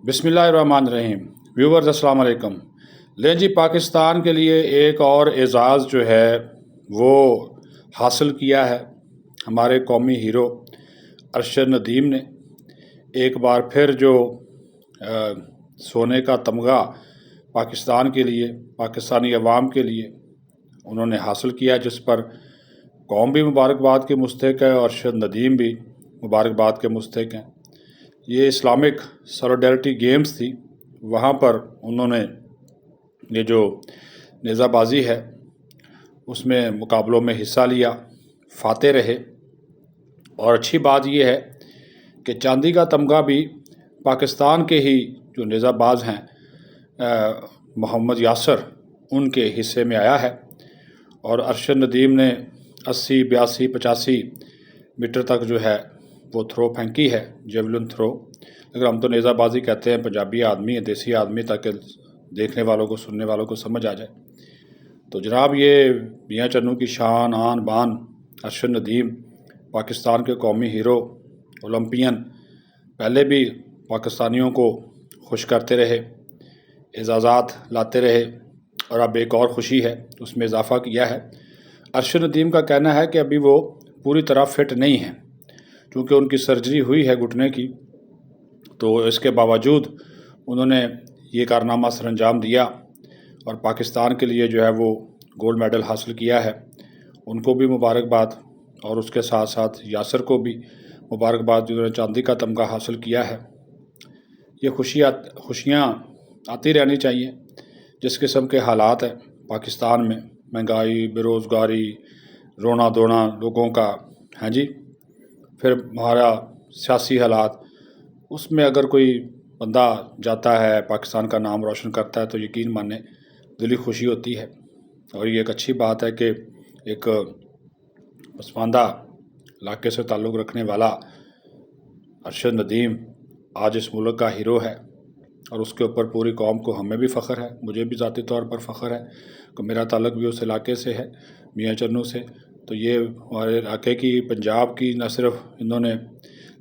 बिस्मिल्लाहिर्रहमानिर्रहीम। व्यूवर्स अस्सलाम वालेकुम। लें जी, पाकिस्तान के लिए एक और एज़ाज़ जो है वो हासिल किया है हमारे कौमी हीरो अरशद नदीम ने। एक बार फिर जो सोने का तमगा पाकिस्तान के लिए, पाकिस्तानी अवाम के लिए उन्होंने हासिल किया, जिस पर कौम भी मुबारकबाद के मुस्तहिक है और अरशद नदीम भी मुबारकबाद के मुस्तहिक हैं। ये इस्लामिक सॉलिडारिटी गेम्स थी, वहाँ पर उन्होंने ये जो नेज़ाबाजी है उसमें मुकाबलों में हिस्सा लिया, फाते रहे। और अच्छी बात यह है कि चांदी का तमगा भी पाकिस्तान के ही जो नेज़ाबाज हैं मोहम्मद यासर, उनके हिस्से में आया है। और अरशद नदीम ने 80, 82, 85 मीटर तक जो है वो थ्रो फेंकी है, जेवलिन थ्रो। अगर हम तो नेज़ाबाजी कहते हैं, पंजाबी आदमी है, देसी आदमी, ताकि देखने वालों को, सुनने वालों को समझ आ जाए। तो जनाब, ये मियाँ चन्नू की शान, आन बान अरशद नदीम, पाकिस्तान के कौमी हीरो, ओलंपियन, पहले भी पाकिस्तानियों को खुश करते रहे, एजाज़ात लाते रहे, और अब एक और ख़ुशी है, उसमें इजाफ़ा किया है। अरशद नदीम का कहना है कि अभी वो पूरी तरह फ़िट नहीं है, क्योंकि उनकी सर्जरी हुई है घुटने की। तो इसके बावजूद उन्होंने ये कारनामा सरअंजाम दिया और पाकिस्तान के लिए जो है वो गोल्ड मेडल हासिल किया है। उनको भी मुबारकबाद, और उसके साथ साथ यासर को भी मुबारकबाद जिन्होंने चांदी का तमगा हासिल किया है। ये खुशियाँ आती रहनी चाहिए। जिस किस्म के हालात हैं पाकिस्तान में, महंगाई, बेरोज़गारी, रोना धोना लोगों का है जी, फिर हमारा सियासी हालात, उसमें अगर कोई बंदा जाता है, पाकिस्तान का नाम रोशन करता है, तो यकीन माने दिली खुशी होती है। और ये एक अच्छी बात है कि एक पसमानदा इलाके से ताल्लुक़ रखने वाला अरशद नदीम आज इस मुल्क का हीरो है, और उसके ऊपर पूरी कौम को, हमें भी फ़ख्र है, मुझे भी ज़ाती तौर पर फ़ख्र है कि मेरा ताल्लुक़ भी उस इलाके से है, मियाँ चन्नू से। तो ये हमारे इलाके की, पंजाब की न सिर्फ इन्होंने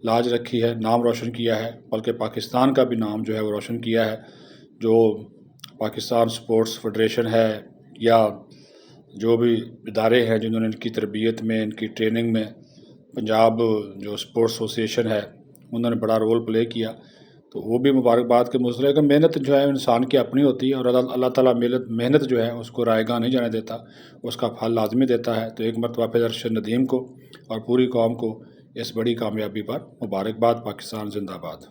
लाज रखी है, नाम रोशन किया है, बल्कि पाकिस्तान का भी नाम जो है वो रोशन किया है। जो पाकिस्तान स्पोर्ट्स फेडरेशन है, या जो भी इदारे हैं जिन्होंने इनकी तरबियत में, इनकी ट्रेनिंग में, पंजाब जो स्पोर्ट्स एसोसिएशन है, उन्होंने बड़ा रोल प्ले किया। तो वो भी मुबारकबाद के मुस्तहिक। मेहनत जो है इंसान की अपनी होती है, और अल्लाह ताला मेहनत जो है उसको रायगा नहीं जाने देता, उसका फल लाजमी देता है। तो एक मरतबा फिर अरशद नदीम को और पूरी कौम को इस बड़ी कामयाबी पर मुबारकबाद। पाकिस्तान जिंदाबाद।